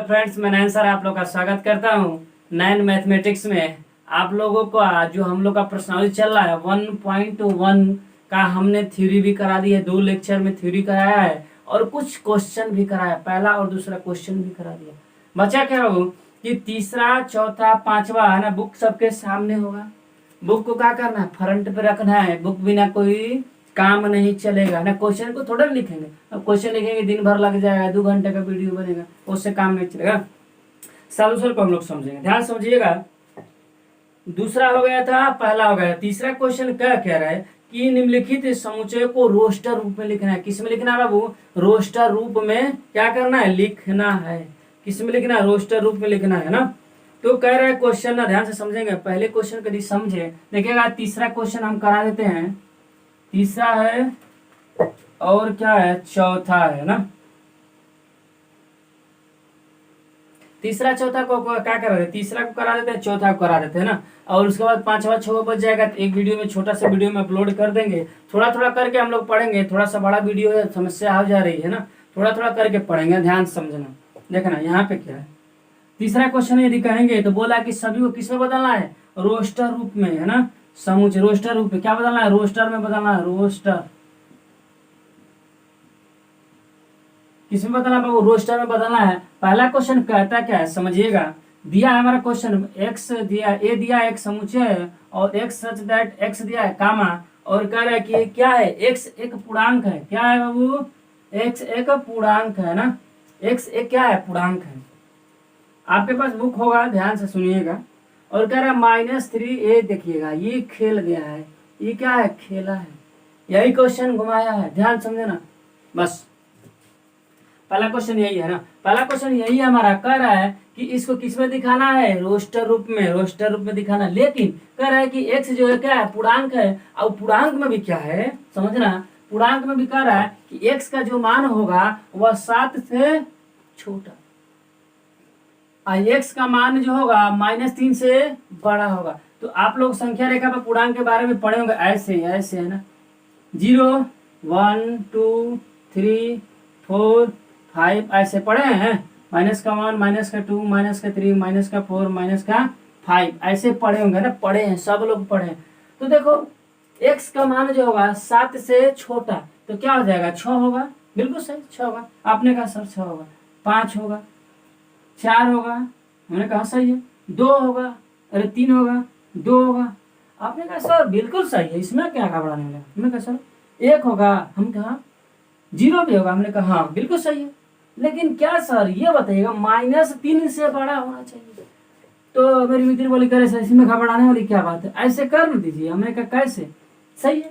Friends, मैं नयन sir आप लोग का स्वागत करता हूँ नयन मैथमेटिक्स में। आप लोगों को आज जो हम लोग का प्रश्नावली चल रहा है 1.1 का हमने थ्योरी भी करा दी है। 2 लेक्चर में थ्योरी कराया है और कुछ क्वेश्चन भी कराया, पहला और दूसरा क्वेश्चन भी करा दिया। बचा क्या हो कि तीसरा चौथा पांचवा है ना, बुक सबके सामने होगा। बुक को क्या करना है, फ्रंट पे रखना है। बुक बिना कोई काम नहीं चलेगा ना। क्वेश्चन को थोड़ा लिखेंगे, अब क्वेश्चन लिखेंगे दिन भर लग जाएगा, 2 घंटे का वीडियो बनेगा, उससे काम नहीं चलेगा। सॉल्यूशन को हम लोग समझेंगे, ध्यान समझिएगा। दूसरा हो गया था, पहला हो गया। तीसरा क्वेश्चन क्या कह रहा है कि निम्नलिखित समुच्चय को रोस्टर रूप में लिखना है। किस में लिखना है बाबू? रोस्टर रूप में क्या करना है, लिखना है। किस में लिखना है? रोस्टर रूप में लिखना है ना। तो कह रहा है क्वेश्चन ना, ध्यान से समझेंगे। पहले क्वेश्चन कभी समझे, देखिएगा तीसरा क्वेश्चन हम करा देते हैं। तीसरा है और क्या है, चौथा है ना। तीसरा चौथा को क्या करा देते, तीसरा को करा देते हैं, चौथा को करा देते हैं ना। और उसके बाद पांचवा छवा बच जाएगा तो एक वीडियो में, छोटा सा वीडियो में अपलोड कर देंगे। थोड़ा थोड़ा करके हम लोग पढ़ेंगे, थोड़ा सा बड़ा वीडियो है, समस्या आ जा रही है ना, थोड़ा थोड़ा करके पढ़ेंगे। ध्यान समझना, देखना यहाँ पे क्या है। तीसरा क्वेश्चन यदि कहेंगे तो बोला कि सभी को किसमें बदलना है, रोस्टर रूप में है ना। समुच्चय रोस्टर रूप में क्या बदलना है, रोस्टर में बदलना है। रोस्टर किसमें बदलना है, रोस्टर में बदलना है। पहला क्वेश्चन कहता क्या है समझिएगा। दिया है हमारा क्वेश्चन, एक्स दिया, ए दिया एक समुच्चय है और एक्स सच दैट एक्स दिया है कामा, और कह रहा है कि क्या है, एक्स एक पूर्णांक है। क्या है बाबू? एक्स एक पूर्णांक है ना। एक्स एक क्या है, पूर्णांक है। आपके पास बुक होगा, ध्यान से सुनिएगा। और कह रहा है -3a, देखिएगा ये खेल गया है, ये क्या है, खेला है। यही क्वेश्चन घुमाया है, ध्यान समझे ना। बस पहला क्वेश्चन यही है ना, पहला क्वेश्चन यही हमारा। कह रहा है कि इसको किस में दिखाना है, रोस्टर रूप में, रोस्टर रूप में दिखाना। लेकिन कह रहा है कि एक्स जो है क्या है, पूर्णांक है। और पूर्णांक में भी क्या है समझना, पूर्णांक में भी कह रहा है कि एक्स का जो मान होगा वह 7 से छोटा, एक्स का मान जो होगा -3 से बड़ा होगा। तो आप लोग संख्या रेखा पर पूर्णांक के बारे में पढ़े होंगे, ऐसे ऐसे है ना। 0 1 2 3 4 5 ऐसे पढ़े हैं। -1 -2 -3 -4 -5 ऐसे पढ़े होंगे ना, पढ़े हैं, सब लोग पढ़े हैं। तो देखो x का मान जो होगा 7 से छोटा, तो क्या हो जाएगा, 6 होगा। बिल्कुल सही, 6 होगा। आपने कहा सर 6 होगा, 5 होगा, 4 होगा, हमने कहा सही है। 2 होगा, अरे 3 होगा, 2 होगा। आपने कहा सर बिल्कुल सही है, इसमें क्या घबराने वाला। हमने कहा सर 1 होगा, हम कहा 0 भी होगा, हमने कहा हाँ बिल्कुल सही है। लेकिन क्या सर ये बताइएगा, -3 से बड़ा होना चाहिए। तो मेरी मित्र बोली करे सर इसमें घबराने वाली क्या बात है, ऐसे कर न दीजिए। हमने कहा कैसे, सही है।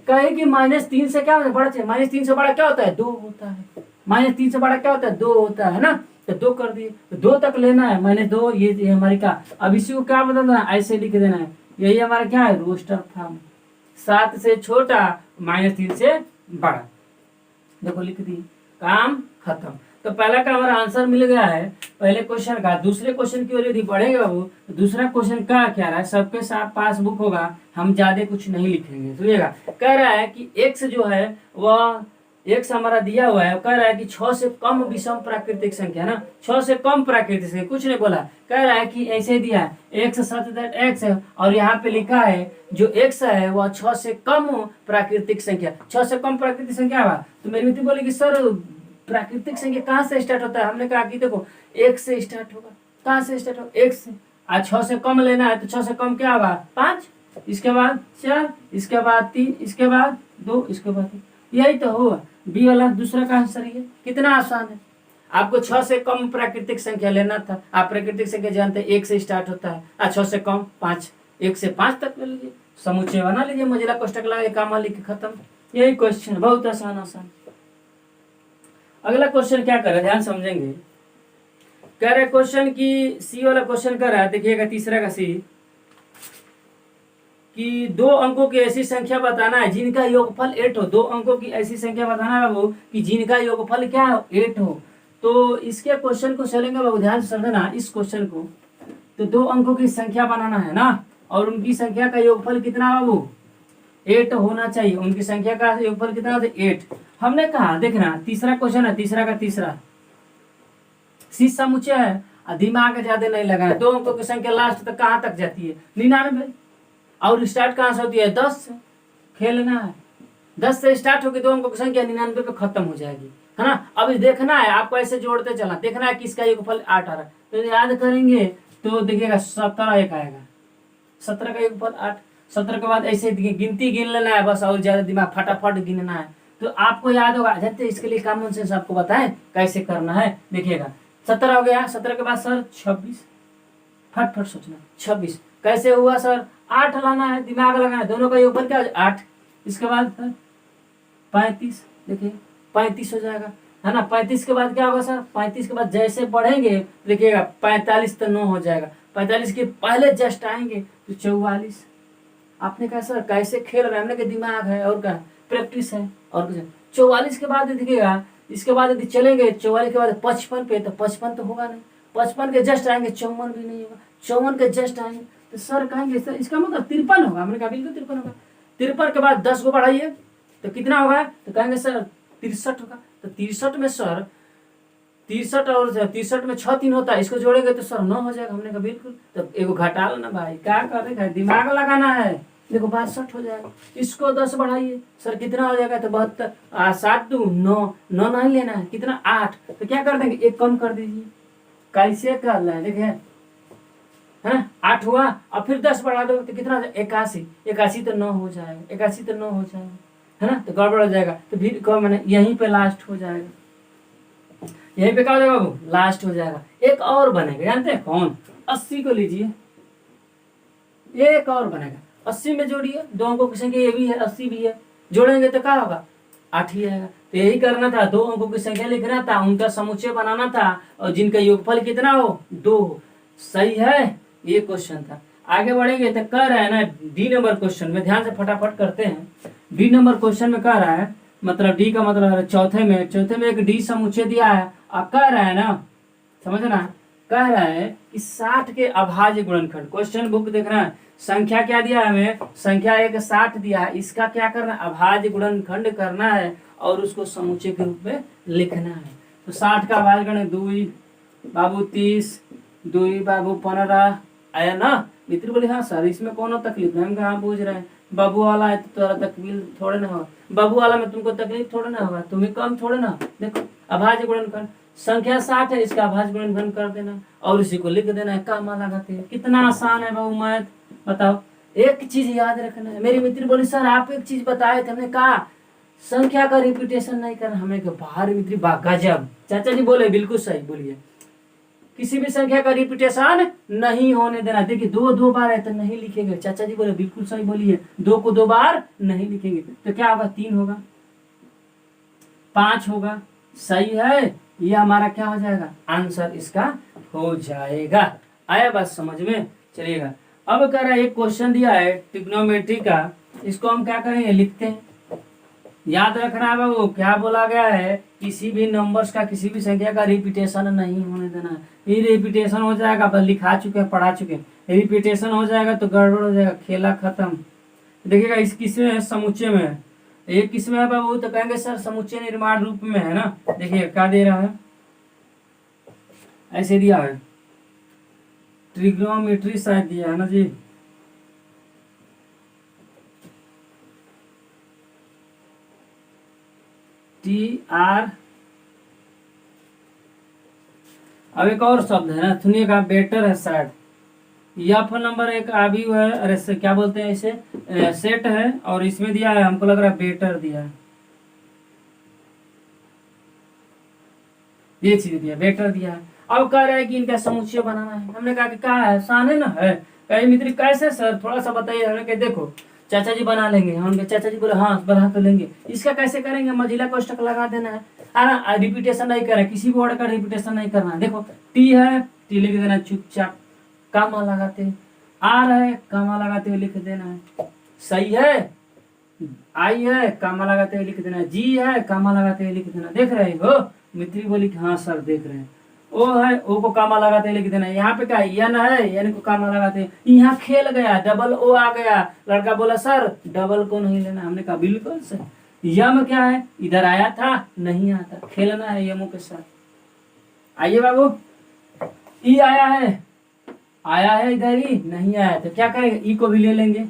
कहे कि -3 से क्या बड़ा चाहिए, -3 से बड़ा क्या होता है, 2 होता है। -3 से बड़ा क्या होता है, 2 होता है ना। तो 2 कर दिए, तो 2 तक लेना है, -2 ये हमारी का। अब इसी को क्या बदलना है, ऐसे लिख देना है। यही हमारा क्या है, रोस्टर फॉर्म। 7 से छोटा, -3 से बड़ा। देखो लिख दी, काम खत्म। तो पहला का हमारा आंसर मिल गया है पहले क्वेश्चन का। दूसरे क्वेश्चन की ओर यदि बढ़ेंगे बाबू, तो दूसरा क्वेश्चन क्या कह रहा है, सबके साथ पास बुक होगा, हम ज्यादा कुछ नहीं लिखेंगे। सुनिएगा, कह रहा है कि x जो है वह x हमारा दिया हुआ है। कह रहा है कि 6 से कम विषम प्राकृतिक संख्या ना, 6 से कम प्राकृतिक संख्या, कुछ नहीं बोला। कह रहा है कि ऐसे दिया है x सच दैट x है, और यहाँ पे लिखा है जो x है वह 6 से कम प्राकृतिक संख्या। 6 से कम प्राकृतिक संख्या हुआ। तो मेरी मित्र बोली कि सर प्राकृतिक संख्या कहाँ से स्टार्ट होता है। हमने कहा कि देखो 1 से स्टार्ट होगा। कहाँ से स्टार्ट होगा, 1 से। आज 6 से कम लेना है तो 6 से कम क्या होगा, 5, इसके बाद 4, इसके बाद 3, इसके बाद 2, इसके बाद 1। यही तो हुआ बी वाला, दूसरा का आंसर ये। कितना आसान है। आपको 6 से कम प्राकृतिक संख्या लेना था। आप प्राकृतिक संख्या जानते हैं 1 से स्टार्ट होता है। 6 से कम 5, 1 से 5 तक ले लीजिए, समुच्चय बना लीजिए, मझला कोष्टक लगा के काम लिख के खत्म। यही क्वेश्चन, बहुत आसान आसान। अगला क्वेश्चन क्या कर रहे हैं, ध्यान समझेंगे। कह रहे क्वेश्चन की सी वाला क्वेश्चन कर रहा है, देखिएगा तीसरा का सी, कि 2 अंकों की ऐसी संख्या बताना है जिनका योगफल 8 हो। 2 अंकों की ऐसी संख्या बताना है बाबू कि जिनका योगफल क्या हो, 8 हो। तो इसके क्वेश्चन को चलेंगे बाबू, ध्यान से समझना इस क्वेश्चन को। तो 2 अंकों की संख्या बनाना है ना, और उनकी संख्या का योगफल कितना बाबू, 8 होना चाहिए। उनकी संख्या का योगफल कितना होता है, 8। हमने कहा देखना तीसरा क्वेश्चन है, तीसरा का तीसरा, सी समुच्चय है और दिमाग ज्यादा नहीं लगाना। 2 अंकों की संख्या लास्ट तक कहाँ तक जाती है? 99। और स्टार्ट कहाँ से होती है? 10 से। खेलना है, 10 से स्टार्ट होकर 2 अंकों की संख्या 99 पे खत्म हो जाएगी, है ना। अब देखना है आपको, ऐसे जोड़ते चलना, देखना है किसका योगफल 8 आ रहा है। तो याद करेंगे तो देखिएगा 17 एक आएगा, 17 का योगफल 8। 17 के बाद ऐसे गिनती गिन लेना है बस, और ज्यादा दिमाग फटाफट गिनना है। तो आपको याद होगा, जानते इसके लिए कॉमन सेंस आपको बताएं कैसे करना है। देखिएगा 17 हो गया, 17 के बाद सर 26, फट सोचना 26 कैसे हुआ सर? 8 लाना है, दिमाग लगाना है, दोनों का योगफल क्या 8। इसके बाद सर 35, देखिए 35 हो जाएगा, है ना। 35 के बाद क्या होगा सर? 35 के बाद जैसे बढ़ेंगे देखिएगा 45 तो 9 हो जाएगा, 45 के पहले जस्ट आएंगे तो 44। आपने कहा सर कैसे खेल रहे हैं? हमने कहा दिमाग है और क्या, प्रैक्टिस है और कुछ। 44 के बाद देखिएगा, इसके बाद यदि चलेंगे 44 के बाद 55 पे, तो 55 तो होगा नहीं, 55 के जस्ट आएंगे, 54 भी नहीं होगा, 54 के जस्ट आएंगे तो सर कहेंगे सर इसका मतलब 53 होगा। हमने कहा बिल्कुल 53 होगा। 53 के बाद 10 को बढ़ाइए तो कितना होगा? तो कहेंगे सर 63 होगा। तो 63 में सर 63 और 63 में 6 3 होता है, इसको जोड़ेंगे तो सर 9 हो जाएगा। हमने कहा बिल्कुल। तो एगो घटा लो ना भाई, क्या करेगा, दिमाग लगाना है। देखो 62 हो जाएगा, इसको 10 बढ़ाइए सर कितना हो जाएगा? तो 72, 7 2 9, 9 नहीं लेना है, कितना 8। तो क्या कर देंगे? 1 कम कर दीजिए। कैसे कर रहे हैं देखिए, है ना। 8 हुआ और फिर 10 बढ़ा दो तो कितना? 81। 81 तो 9 हो जाएगा, 81 तो 9 हो जाएगा, है ना। तो गड़बड़ हो जाएगा, तो फिर कौन मैंने यहीं पे लास्ट हो जाएगा, यहीं पे क्या हो जाएगा बाबू? लास्ट हो जाएगा। एक और बनेगा, जानते हैं कौन? 80 को लीजिए, एक और बनेगा। 80 में जोड़िए, 2 अंकों की संख्या ये भी है, 80 भी है, जोड़ेंगे तो क्या होगा? 8 ही आएगा। तो यही करना था, 2 अंकों की संख्या लिखना था, उनका समुच्चय बनाना था, और जिनका योगफल कितना हो? 2 हो। सही है, ये क्वेश्चन था। आगे बढ़ेंगे तो कह रहा है ना डी नंबर क्वेश्चन में, ध्यान से फटाफट करते हैं। डी नंबर क्वेश्चन में कह रहा है, मतलब डी का मतलब चौथे में एक डी समुच्चय दिया है और कह रहा है ना, समझना, कह रहा है कि 60 के अभाज्य गुणनखंड। क्वेश्चन बुक देखना है, संख्या क्या दिया है हमें? संख्या एक 60 दिया है, इसका क्या करना है? अभाज्य गुणनखंड करना है और उसको समुच्चय के रूप में लिखना है। तो 60 का अभाज्य गुणन 2 बाबू 30, 2 बाबू 15 आया ना। मित्र बोले हाँ सर इसमें कौन तकलीफ है? हम कहाँ पूछ रहे हैं, बाबू वाला है तो तोरा तकलीफ थोड़े ना होगा, बाबू वाला में तुमको तकलीफ थोड़े ना होगा, तुम्हें कम थोड़े ना। देखो अभाज्य गुणनखंड, संख्या 60 है, इसका अभाज्य गुणनखंड कर देना और इसी को लिख देना है, कामा लगाते हैं। कितना आसान है बाबू मैथ, बताओ। एक चीज याद रखना है। मेरी मित्र बोली सर आप एक चीज बताए थे, हमने कहा संख्या का रिपीटेशन नहीं करना। हमें बाहर मित्र गजब, चाचा जी बोले बिल्कुल सही, बोलिए किसी भी संख्या का रिपीटेशन नहीं होने देना। देखिए 2 बार है तो नहीं लिखेंगे, चाचा जी बोले बिल्कुल सही, बोलिए 2 को 2 बार नहीं लिखेंगे तो क्या होगा? 3 होगा, 5 होगा। सही है, ये हमारा क्या हो जाएगा? आंसर इसका हो जाएगा। आया बात समझ में? चलिएगा अब कह रहा है एक क्वेश्चन दिया है ट्रिग्नोमेट्री का, इसको हम क्या करेंगे? लिखते हैं। याद रखना है बाबू, क्या बोला गया है? किसी भी नंबर्स का, किसी भी संख्या का रिपीटेशन नहीं होने देना है। ये रिपीटेशन हो जाएगा, बस लिखा चुके हैं, पढ़ा चुके हैं, रिपीटेशन हो जाएगा तो गड़बड़ हो जाएगा, खेला खत्म। देखिएगा इस किसमें है? समुच्चय में है। ये किसमें है बाबू? तो कहेंगे सर समुच्चय निर्माण रूप में है ना। देखिए क्या दे रहा है, ऐसे दिया है, ट्रिग्नोमेट्री शायद दिया है ना जी। TR, अब एक और शब्द है ना, सुनिएगा, बेटर है शायद। यह नंबर एक आबी है, अरे क्या बोलते हैं इसे, सेट है, और इसमें दिया है, हमको लग रहा है बेटर दिया है, ये चीज दिया, बेटर दिया है। अब कह रहा है कि इनका समुच्चय बनाना है। हमने कहा कि क्या है? आसान है ना है। कहे मित्र कैसे सर, थोड़ा सा बताइए। हमने कहा देखो चाचा जी बना लेंगे। हमने चाचा जी बोले हाँ बना तो लेंगे। इसका कैसे करेंगे? मझिला कोष्टक लगा देना है, रिपीटेशन नहीं करना, किसी भी वर्ड का रिपीटेशन नहीं करना। देखो टी है, टी लिख देना चुपचाप, कामा लगाते हैं। आर है, कामा लगाते हुए लिख देना है। सही है। आई है, कामा लगाते हुए लिख देना है। जी है, कामा लगाते हुए लिख देना। देख रहे हो? मित्री बोली हाँ सर देख रहे हैं। ओ है, ओ को कामा लगाते हुए लिख देना है। यहाँ पे क्या है? यन है, यन को कामा लगाते हैं। यहाँ खेल गया, डबल ओ आ गया। लड़का बोला सर डबल को नहीं लेना। हमने कहा बिल्कुल सही। यम क्या है? इधर आया था, नहीं आता, खेलना है यमों के साथ। आइए बाबू, ई आया है इधर ही, नहीं आया तो क्या करेंगे, ई को भी ले लेंगे,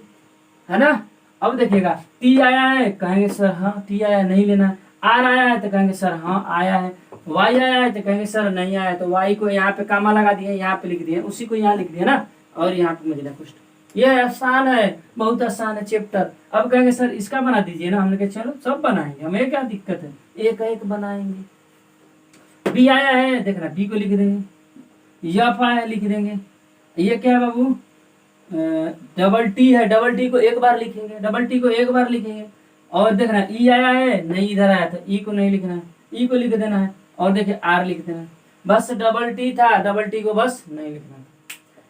है ना। अब देखिएगा, टी आया है, कहेंगे सर हाँ टी आया, नहीं लेना है। आर आया है तो कहेंगे सर हाँ आया है। वाई आया है तो कहेंगे सर नहीं आया है। तो वाई को यहाँ पे कामा लगा दिए, यहाँ पे लिख दिए, उसी को यहाँ लिख दिए ना, और यहाँ पे मजिला कुछ। ये आसान है, बहुत आसान है चैप्टर। अब कहेंगे सर इसका बना दीजिए ना, हमने कहा चलो सब बनाएंगे, हमें क्या दिक्कत है, एक एक बनाएंगे। बी आया है, देख रहा बी को लिख देंगे, यफ आया है लिख देंगे। ये क्या है बाबू, डबल टी है, डबल टी को एक बार लिखेंगे, डबल टी को एक बार लिखेंगे। और देख रहे हैं ई आया है, नहीं इधर आया था, ई को नहीं लिखना है, ई को लिख देना है। और देखिए आर लिख देना है, बस डबल टी था, डबल टी को बस नहीं लिखना था।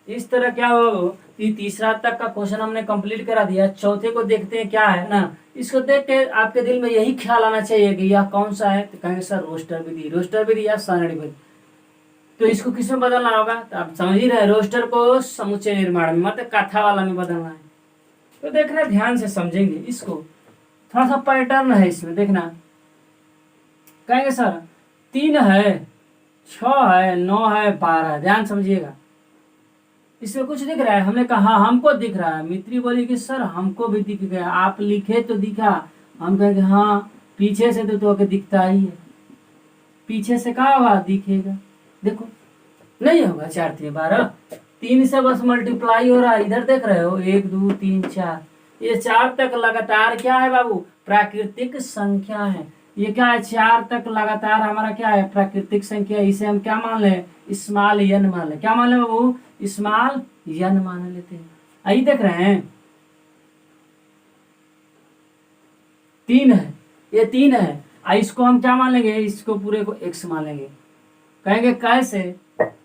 इस तरह क्या हो कि तीसरा तक का क्वेश्चन हमने कंप्लीट करा दिया। चौथे को देखते हैं क्या है ना, इसको देख के आपके दिल में यही ख्याल आना चाहिए कि यह कौन सा है, तो कहेंगे सर रोस्टर विधि या सारणी विधि। तो इसको किस में बदलना होगा, तो आप समझ ही रहे, रोस्टर को समुच्चय निर्माण में, मतलब कथा वाला में बदलना है। तो देखना, ध्यान से समझेंगे इसको, थोड़ा सा पैटर्न है इसमें, देखना। कहेंगे सर 3 है, 6 है, 9 है, 12 है, ध्यान समझिएगा। इसमें कुछ दिख रहा है, हमने कहा हमको दिख रहा है, मित्री बोली कि सर हमको भी दिख गया, आप लिखे तो दिखा। हम कहेंगे हाँ, पीछे से तो दिखता ही है, पीछे से क्या होगा, दिखेगा। देखो नहीं होगा, 4 3 12, 3 से बस मल्टीप्लाई हो रहा है, इधर देख रहे हो 1 2 3 4, ये 4 तक लगातार क्या है बाबू, प्राकृतिक संख्या है। ये क्या है, 4 तक लगातार हमारा क्या है, प्राकृतिक संख्या। इसे हम क्या मान ले, स्मॉल एन मान ले, क्या मान ले बाबू, स्मॉल एन मान लेते हैं। आई देख रहे हैं 3 है, ये 3 है, इसको हम क्या मान लेंगे, इसको पूरे को x मान लेंगे। कहेंगे कैसे,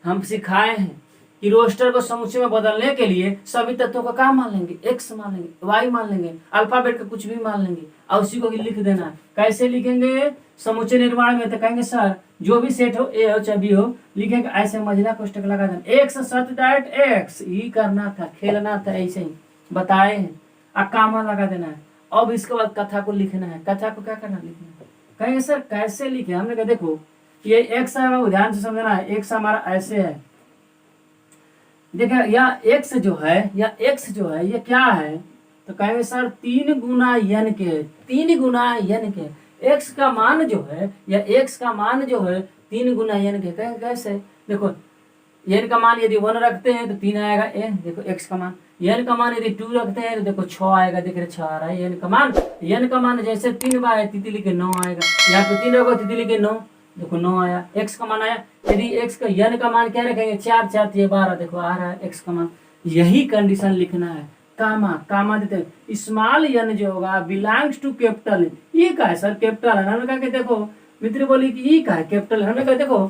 हम सिखाए हैं कि रोस्टर को समुच्चय में बदलने के लिए सभी तत्वों का क्या मान लेंगे, x मान लेंगे, y मान लेंगे, अल्फाबेट का कुछ भी मान लेंगे, और उसी को लिख देना है। कैसे लिखेंगे, समुच्चय निर्माण में तो कहेंगे सर जो भी सेट हो, ए हो चाहे बी हो, लिखेंगे ऐसे मझला कोष्टक लगा देना, x सच दैट x, ये करना था, खेलना था, ऐसे ही बताए हैं। कामा लगा देना है। अब इसके बाद कथा को लिखना है, कथा को क्या करना, लिखना है। कहेंगे सर कैसे लिखे, हमने कहा देखो ये x है, वो ध्यान से समझना है, x हमारा ऐसे है, देखिए या x जो है, या x जो है ये क्या है, तो कहेंगे सर 3 गुना n के, 3 गुना n के, x का मान जो है, या x का मान जो है 3 गुना n के। कहेंगे कैसे, देखो n का मान यदि 1 रखते हैं तो 3 आएगा n, देखो x का मान, n का मान यदि 2 रखते हैं तो देखो 6 आएगा, देख रहे 6 आ रहा है। n का मान जैसे 3 बार है, तितली के 9 आएगा, यहाँ पे 3 होगा, तितली के 9, देखो 9 आया। x का मान आया, यदि x का n का मान क्या रखेंगे, 4 4 12, देखो आ रहा है x का मान। यही कंडीशन लिखना है। कामा देते हैं, स्मॉल n जो होगा बिलोंग्स टू कैपिटल, ये का है सर कैपिटल है, हमने कहा कि देखो मित्र बोली कि ये का है कैपिटल, हमने कहा देखो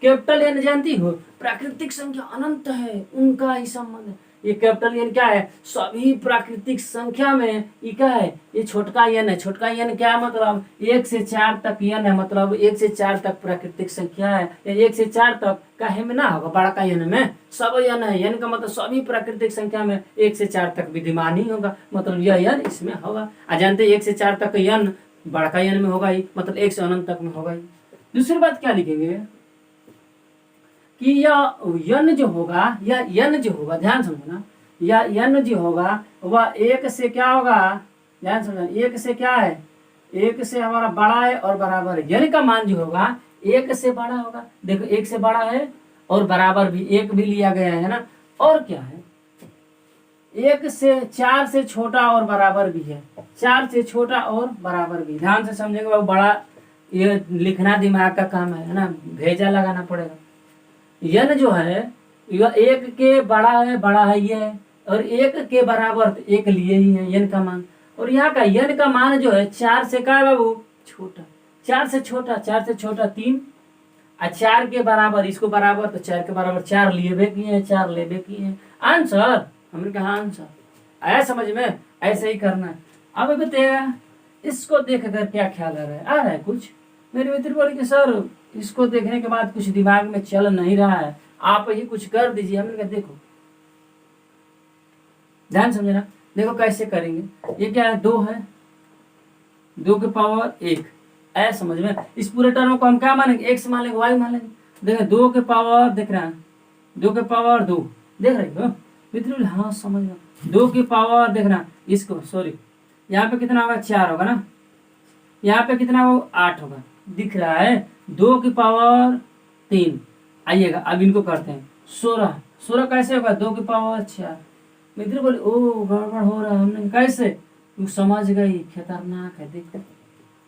कैपिटल n जानती हो, प्राकृतिक संख्या अनंत है उनका ही संबंध है। ये कैपिटल n क्या है, सभी प्राकृतिक संख्या में ये क्या है, ये छोटका n है। छोटका n क्या है, मतलब 1 से 4 तक n है, मतलब 1 से 4 तक प्राकृतिक संख्या है। 1 से 4 तक काहे में ना होगा, बड़ा का n में सब n है, n का मतलब सभी प्राकृतिक संख्या में 1 से 4 तक विद्यमान ही होगा, मतलब यह n इसमें होगा। जानते 1 से 4 तक n बड़ा का n में होगा ही, मतलब 1 से अनंत तक में होगा ही। दूसरी बात क्या लिखेंगे कि यह n जो होगा, या n जो होगा, ध्यान समझना, या n जो होगा वह 1 से क्या होगा, ध्यान समझना, 1 से क्या है, 1 से हमारा बड़ा है और बराबर है। n का मान जो होगा 1 से बड़ा होगा, देखो 1 से बड़ा है और बराबर भी 1 भी लिया गया है ना। और क्या है, 1 से 4 से छोटा और बराबर भी है, 4 से छोटा और बराबर भी। ध्यान से समझेंगे वो बड़ा, ये लिखना दिमाग का काम है ना, भेजा लगाना पड़ेगा। n जो है यह 1 के बड़ा है ये, और 1 के बराबर तो 1 लिए ही है n का मान। और यहाँ का n का मान जो है 4 से क्या है बाबू, छोटा, 4 से छोटा 3, और 4 के बराबर, इसको बराबर तो 4 के बराबर 4 लिए भी किए हैं, 4 ले भी किए हैं। आंसर, हमने कहा आंसर आया समझ में, ऐसे ही करना है। अब बताइएगा इसको देख कर क्या ख्याल आ रहा है कुछ। मेरे मित्र बोले कि सर इसको देखने के बाद कुछ दिमाग में चल नहीं रहा है, आप ही कुछ कर दीजिए। हमने कहा देखो ध्यान समझना, देखो कैसे करेंगे। ये क्या है, 2 है, 2 के पावर 1, ऐसा समझ में। इस पूरे टर्म को हम क्या मानेंगे, x मान लेंगे, y मान लेंगे। देख 2 के पावर देख रहे हैं, 2 के पावर 2 देख रहे हो मित्र, हाँ समझ लो 2 की पावर देख रहे हैं इसको, सॉरी यहाँ पे कितना होगा 4 होगा ना, यहाँ पे कितना होगा 8 होगा, दिख रहा है 2 की पावर 3। आइएगा अब इनको करते हैं 16, 16 कैसे होगा 2 की पावर 4। मित्र बोले ओ गड़बड़ हो रहा है, हमने कैसे, तू समझ गई, खतरनाक है। देख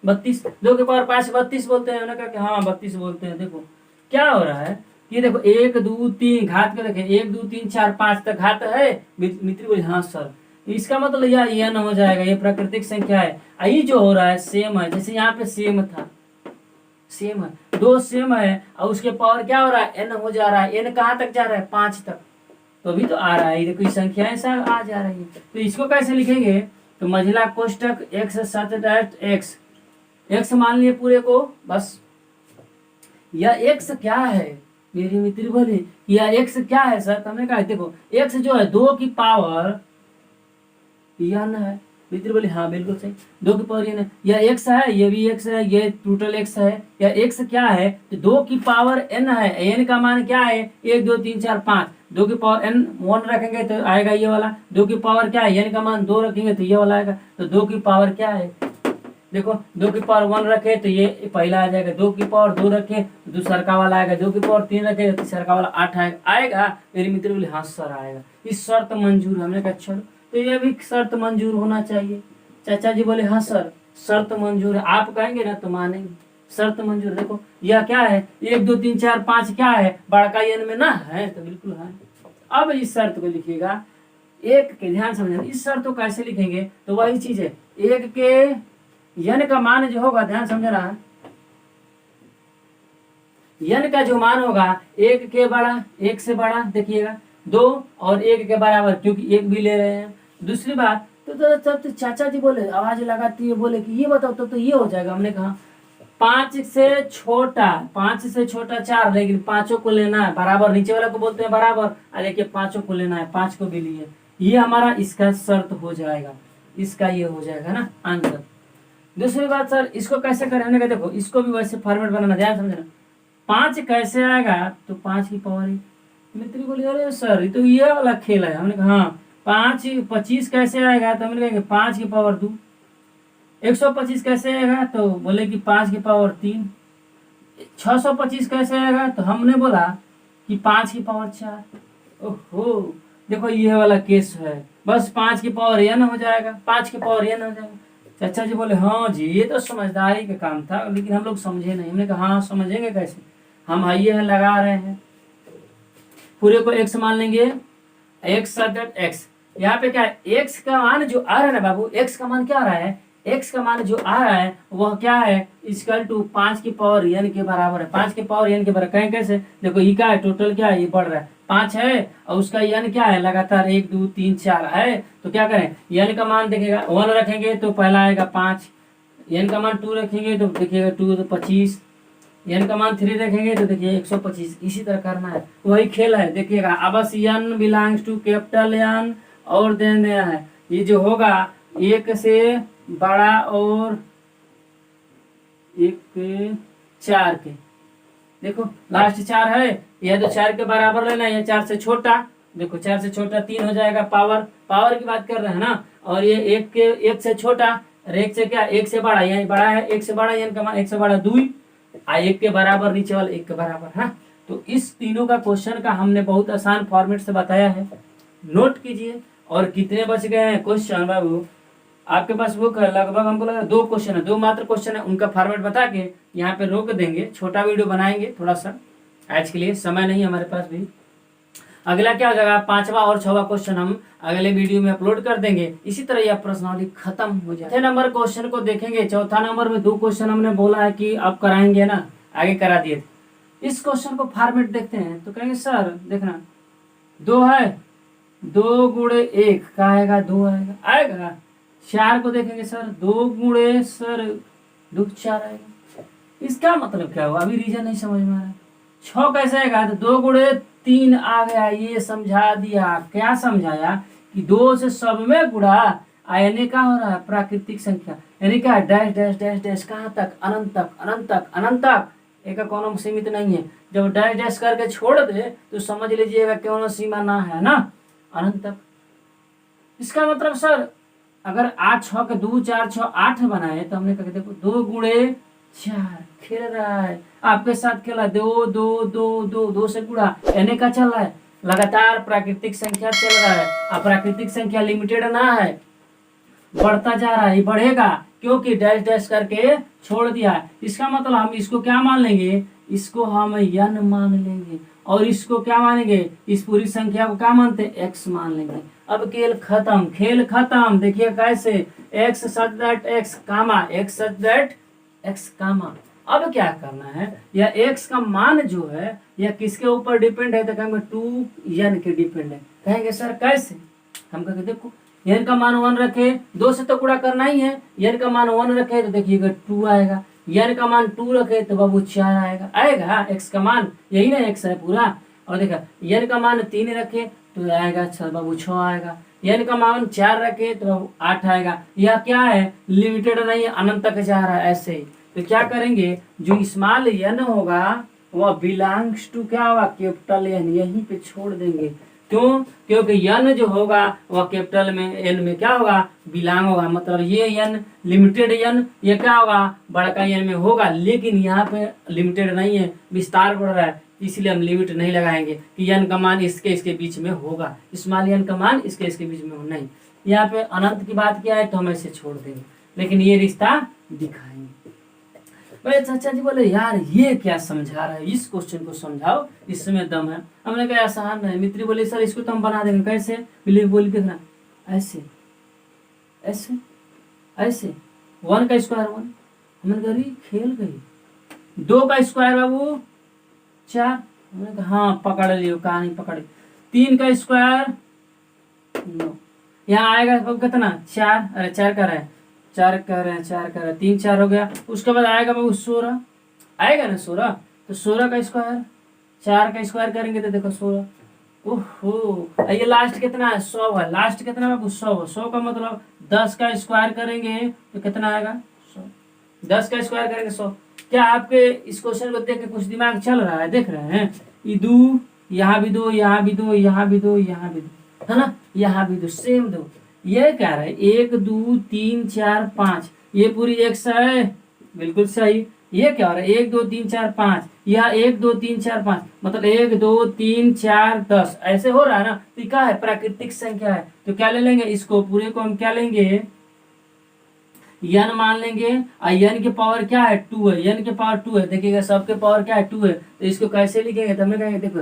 32, 2 के पावर 5 32 बोलते हैं, उन्होंने कहा कि हाँ 32 बोलते हैं। देखो क्या हो रहा है कि देखो 1 2 3 घात के देखें 1 2 3 4 5 तक घात है। मित्र बोले हाँ सर, इसका मतलब यह न हो जाएगा, ये प्राकृतिक संख्या है। ये जो हो रहा है सेम है, जैसे यहाँ पे सेम था, सेम है, 2 सेम है और उसके पावर क्या हो रहा है n हो जा रहा है। n कहाँ तक जा रहा है 5 तक, तो अभी तो आ रहा है, देखो संख्याएं सब आ जा रही है। तो इसको कैसे लिखेंगे, तो महिला कोष्टक x सच दैट x मान लिए पूरे को बस। यह x क्या है मेरी मित्र बोले, यह x क्या है सर, हमने कहा देखो x जो है 2 की पावर n है। मित्र बोले हाँ बिल्कुल सही, 2 की पावर n है, यह x है, ये भी x है, ये टोटल x है। यह x क्या है, तो 2 की पावर n है, n का मान क्या है 1 2 3 4 5, 2 की पावर n 1 रखेंगे तो आएगा ये वाला, 2 की पावर क्या है n का मान 2 रखेंगे तो ये वाला आएगा। तो 2 की पावर क्या है, देखो 2 की पावर 1 रखे तो ये पहला आ जाएगा, 2 की पावर 2 रखे तो दूसरा का वाला आएगा, 2 की पावर 3 रखे तो तीसरा का वाला 8 आएगा। मेरे मित्र बोले हाँ सर आएगा, इस शर्त मंजूर। हमने कहा चलो, तो ये भी शर्त मंजूर होना चाहिए। चाचा जी बोले हाँ सर शर्त मंजूर है, आप कहेंगे ना तो मानेंगे, शर्त मंजूर। देखो यह क्या है 1 2 3 4 5 क्या है बड़का n में ना है, तो बिल्कुल है। अब इस शर्त को लिखिएगा, एक के ध्यान समझना, इस शर्त को कैसे लिखेंगे, तो वही चीज है, एक के n का मान जो होगा, ध्यान समझना, n का जो मान होगा 1 के बड़ा, 1 से बड़ा देखिएगा 2 और 1 के बराबर, क्योंकि 1 भी ले रहे हैं। दूसरी बात तो चाचा जी बोले आवाज लगाती है, बोले कि ये बताओ तो ये हो जाएगा। हमने कहा 5 से छोटा, 5 से छोटा 4, लेकिन पांचों को लेना है बराबर, नीचे वाला को बोलते हैं बराबर, और देखिए पांचों को लेना है, 5 को भी लिए, ये हमारा इसका शर्त हो जाएगा, इसका ये हो जाएगा ना आंसर। दूसरी बात सर इसको कैसे करें, हमने कहा देखो इसको भी वैसे फॉर्मेट बनाना, ध्यान समझना। 5 कैसे आएगा, तो 5 की पावर ही। मित्र बोले अरे सर तो ये वाला खेल है। हमने कहा हाँ 5 25 कैसे आएगा, तो हमने कहेंगे 5 की पावर 2। 125 कैसे आएगा, तो बोले कि 5 की पावर 3। 625 कैसे आएगा, तो हमने बोला कि 5 की पावर 4। ओहो देखो ये वाला केस है, बस 5 की पावर n हो जाएगा, 5 की पावर n हो जाएगा। चाचा जी बोले हाँ जी ये तो समझदारी का काम था, लेकिन हम लोग समझे नहीं। हमने कहा हाँ समझेंगे कैसे, हम आइए हैं लगा रहे हैं, पूरे को x मान लेंगे, x सब्जेक्ट x, यहाँ पे क्या है x का मान जो आ रहा है ना बाबू, x का मान क्या आ रहा है, x का मान जो आ रहा है वह क्या है इक्वल टू 5 की पावर n के बराबर है। 5 की पावर n के बराबर कहें कैसे, देखो ये क्या है टोटल क्या है, ये बढ़ रहा है 5 है और उसका n क्या है लगातार 1 2 3 4 है। तो क्या करें n का मान देखेगा 1 रखेंगे तो पहला आएगा 5, n का मान 2 रखेंगे तो देखिएगा 2 तो 25, n का मान 3 रखेंगे तो देखिए 125। इसी तरह करना है, वही खेल है। देखिएगा अब n belongs to capital N और दे दिया है, ये जो होगा 1 से बड़ा और 1 के 4 के, देखो लास्ट 4 है, यह तो 4 के बराबर लेना है, यह 4 से छोटा, देखो 4 से छोटा 3 हो जाएगा, पावर की बात कर रहे हैं ना। और ये 1 से छोटा और 1 से क्या 1 से बड़ा, यही बड़ा है 1 से बड़ा, n का मान 1 से बड़ा 2, 1 के बराबर नीचे वाला 1 के बराबर है। तो इस तीनों का क्वेश्चन का हमने बहुत आसान फॉर्मेट से बताया है, नोट कीजिए। और कितने बच गए हैं क्वेश्चन बाबू, आपके पास बुक है लगभग, हमको लगा 2 क्वेश्चन है, 2 मात्र क्वेश्चन है, उनका फॉर्मेट बता के यहाँ पे रोक देंगे, छोटा वीडियो बनाएंगे थोड़ा सा, आज के लिए समय नहीं हमारे पास भी। अगला क्या हो जाएगा 5वां और 6वां क्वेश्चन हम अगले वीडियो में अपलोड कर देंगे। इसी तरह यह प्रश्नावली खत्म हो जाए। 6 नंबर क्वेश्चन को देखेंगे, चौथा नंबर में 2 क्वेश्चन हमने बोला है कि अब कराएंगे ना, आगे करा दिए। इस क्वेश्चन को फॉर्मेट देखते हैं तो कहेंगे सर देखना 2 है, 2 गुणे 1 का आएगा 2 आएगा। 4 को देखेंगे सर 2 गुणे सर 2 4 आएगा। इसका मतलब क्या हुआ, अभी रीजन नहीं समझ में आ रहा है। 6 कैसे आएगा, तो 2 गुणे 3 आ गया, ये समझा दिया। क्या समझाया कि 2 से सब में गुणा यानी क्या हो रहा है प्राकृतिक संख्या, यानी क्या डैश डैश डैश डैश कहाँ तक अनंत तक अनंत तक अनंत तक, ए का कोनो सीमित नहीं है। जब डैश डैश करके छोड़ दे तो समझ लीजिएगा कोनो सीमा ना है ना, अनंत तक। इसका मतलब सर अगर 8 6 के 2 4 6 8 बनाए तो हमने कहा देखो 2 गुणे 4 खेल रहा है आपके साथ, खेला 2 2 2 2 2 से गुणा एने का चल रहा है, लगातार प्राकृतिक संख्या चल रहा है। अब प्राकृतिक संख्या लिमिटेड ना है, बढ़ता जा रहा है, ये बढ़ेगा क्योंकि डैश डैश करके छोड़ दिया। इसका मतलब हम इसको क्या मान लेंगे, इसको हम n मान लेंगे और इसको क्या मानेंगे, इस पूरी संख्या को क्या मानते हैं, x मान लेंगे। अब खेल खत्म, खेल खत्म। देखिए कैसे, x such that x comma x such that x कामा। अब क्या करना है, यह x का मान जो है यह किसके ऊपर डिपेंड है, तो कहेंगे 2n के डिपेंड है। कहेंगे सर कैसे, हम कहेंगे देखो n का मान 1 रखे, 2 से तो गुणा करना ही है, n का मान 1 रखे तो देखिएगा 2 आएगा, n का मान 2 रखे तो बाबू 4 आएगा, आएगा x का मान, यही ना x है पूरा। और देखा n का मान 3 रखे तो आएगा बाबू 6 आएगा, n का मान 4 रखे तो बाबू 8 आएगा। यह क्या है, लिमिटेड नहीं है, अनंत तक जा रहा है ऐसे ही। तो क्या करेंगे, जो स्मॉल n होगा वह बिलोंग्स टू क्या होगा, कैपिटल n, यहीं पे छोड़ देंगे। क्यों, क्योंकि n जो होगा वह कैपिटल में n में क्या होगा, बिलोंग होगा। मतलब ये n लिमिटेड n ये क्या होगा, बड़का n में होगा, लेकिन यहाँ पे लिमिटेड नहीं है, विस्तार बढ़ रहा है, इसलिए हम लिमिट नहीं लगाएंगे कि n का मान इसके बीच में होगा, स्मॉल n का मान इसके बीच में हो, नहीं। यहाँ पे अनंत की बात किया है तो हम ऐसे छोड़ देंगे, लेकिन ये रिश्ता दिखाएंगे। भाई चाचा जी बोले यार ये क्या समझा रहा है, इस क्वेश्चन को समझाओ, इसमें दम है। हमने कहा आसान है। मित्री बोले सर इसको तो हम बना देंगे, कैसे, बोल देखना, ऐसे ऐसे ऐसे 1 का स्क्वायर 1, हमने कहा खेल गई। 2 का स्क्वायर बाबू 4, हमने कहा हाँ पकड़ लियो, कहानी पकड़। 3 का स्क्वायर 9, यहाँ आएगा बाबू कितना 4, अरे 4 का है, 4 कर रहे हैं, 4 कर रहे हैं, 3 4 हो गया। उसके बाद आएगा बाबू 16, आएगा ना 16, तो 16 का स्क्वायर, 4 का स्क्वायर करेंगे तो देखो 16, ओहो ये लास्ट कितना है 100 है, लास्ट कितना बाबू 100 है। 100 का मतलब 10 का स्क्वायर करेंगे तो कितना आएगा 100, 10 का स्क्वायर करेंगे 100। क्या आपके इस क्वेश्चन को देख के कुछ दिमाग चल रहा है, देख रहे हैं, ये 2 यहाँ भी 2, यहाँ भी 2, यहाँ भी 2, यहाँ भी 2 है ना, यहाँ भी 2 सेम 2। ये क्या रहा है 1 2 3 4 5, ये पूरी x है, बिल्कुल सही। ये क्या हो रहा है 1 2 3 4 5, यह 1 2 3 4 5, मतलब 1 2 3 4 10 ऐसे हो रहा है ना। तो क्या है, प्राकृतिक संख्या है, तो क्या ले लेंगे, इसको पूरे को हम क्या लेंगे, n मान लेंगे। n के पावर क्या है 2 है, n के पावर 2 है, देखिएगा सबके पावर क्या है 2 है, तो इसको कैसे लिखेंगे, तो हमने कहेंगे देखो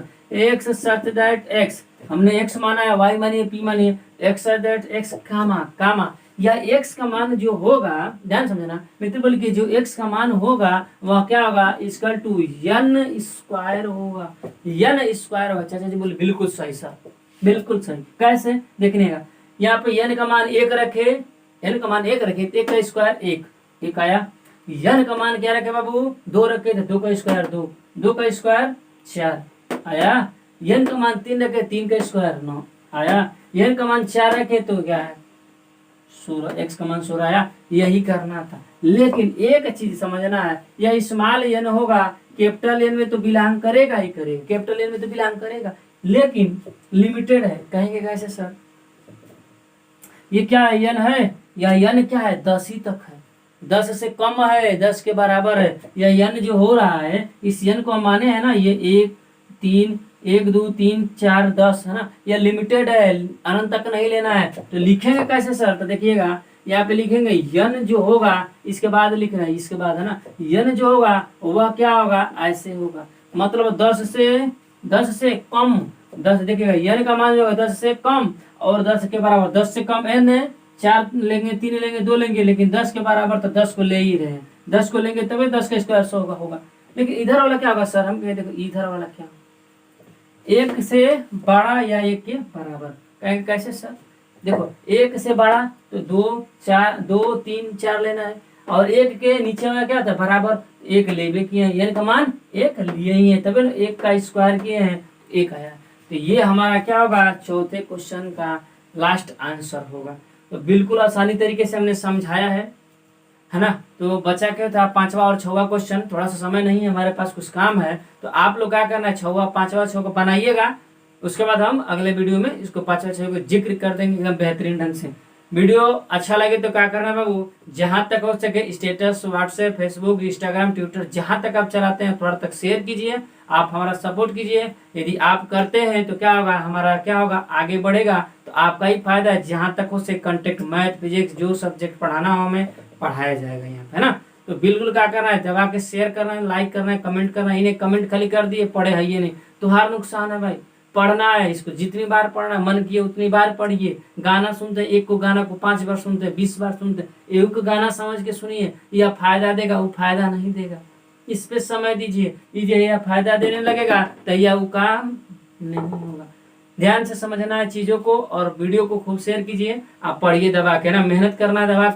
x सच दैट x, हमने x माना है, y मानिए, p मानिए, x सच दैट x कामा कामा, या x का मान जो होगा, ध्यान समझना मित्र, बोल के जो x का मान होगा वह क्या होगा, इक्वल टू n स्क्वायर होगा, n स्क्वायर होगा। चाचा जी बोले बिल्कुल सही सर, बिल्कुल सही। कैसे देखने का, यहाँ पे n का मान 1 रखे, n का मान 1 रखे, 1 का स्क्वायर 1 आया। n का मान क्या रखे बाबू 2 रखे तो 2 का स्क्वायर 2, 2 का स्क्वायर 4 आया। n का मान 3 रखे, 3 का स्क्वायर 9 आया। n का मान 4 रखे तो क्या है 16, x का मान 16 आया। यही करना था, लेकिन एक चीज समझना है, यह स्मॉल n होगा, कैपिटल n में तो बिलोंग करेगा ही करेगा, कैपिटल n में तो बिलोंग करेगा, लेकिन लिमिटेड है। कहेंगे कैसे सर, ये क्या है n है, या n क्या है 10 ही तक है, 10 से कम है, 10 के बराबर है। यह n जो हो रहा है, इस n को हम माने है ना, ये 1 3 1 2 3 4 10 है ना, यह लिमिटेड है, अनंत तक नहीं लेना है। तो लिखेंगे कैसे सर, तो देखिएगा यहाँ पे लिखेंगे n जो होगा, इसके बाद लिखना है, इसके बाद है ना, n जो होगा वह क्या होगा, ऐसे होगा, मतलब 10 से कम, 10 देखिएगा n का मान जो होगा 10 से कम और 10 के बराबर, 10 से कम n है, 4 लेंगे 3 लेंगे 2 लेंगे, लेकिन 10 के बराबर तो 10 को ले ही रहे हैं, 10 को लेंगे तभी 10 का स्क्वायर 100 का होगा। लेकिन इधर वाला क्या होगा सर, हम कहें देखो इधर वाला क्या, 1 से बड़ा या 1 के बराबर। कहेंगे कैसे सर, देखो 1 से बड़ा तो 2 4 2 3 4 लेना है, और 1 के नीचे वाला क्या था बराबर, 1 लेबे किए हैं, n का मान 1 लिए ही है, तभी 1 का स्क्वायर किए हैं 1 आया। तो ये हमारा क्या होगा, चौथे क्वेश्चन का लास्ट आंसर होगा। तो बिल्कुल आसानी तरीके से हमने समझाया है। है ना। तो बचा क्या था, पांचवा और छवा क्वेश्चन। थोड़ा सा समय नहीं है हमारे पास, कुछ काम है, तो आप लोग क्या करना है, छवा पांचवा छवा बनाइएगा। उसके बाद हम अगले वीडियो में इसको पांचवा छवा को जिक्र कर देंगे एकदम बेहतरीन ढंग से। वीडियो अच्छा लगे तो क्या करना है बाबू, जहां तक हो सके status, WhatsApp, Facebook, Instagram, Twitter, जहां तक आप चलाते हैं थोड़ा तक शेयर कीजिए। आप हमारा सपोर्ट कीजिए। यदि आप करते हैं तो क्या होगा, हमारा क्या होगा, आगे बढ़ेगा, तो आपका ही फायदा है। जहां तक हो सके कंटेक्ट, मैथ, फिजिक्स, जो सब्जेक्ट पढ़ाना हो हमें पढ़ाया जाएगा यहाँ पे, है ना। तो बिल्कुल क्या करना है, दबा के शेयर करना है, लाइक करना है, कमेंट करना है। इन्हें कमेंट खाली कर दिए, पढ़े है ये नहीं, तुम्हारा नुकसान है भाई। पढ़ना है, इसको जितनी बार पढ़ना मन किए उतनी बार पढ़िए। गाना सुनते एक को गाना को 5 बार सुनते, 20 बार सुनते, एक को गाना समझ के सुनिए, यह फायदा देगा, वो फायदा नहीं देगा। इस पे समय दीजिए, यह फायदा देने लगेगा तो यह वो काम नहीं होगा। ध्यान से समझना है चीजों को, और वीडियो को खूब शेयर कीजिए। आप पढ़िए दबा के ना, मेहनत करना है दबा के।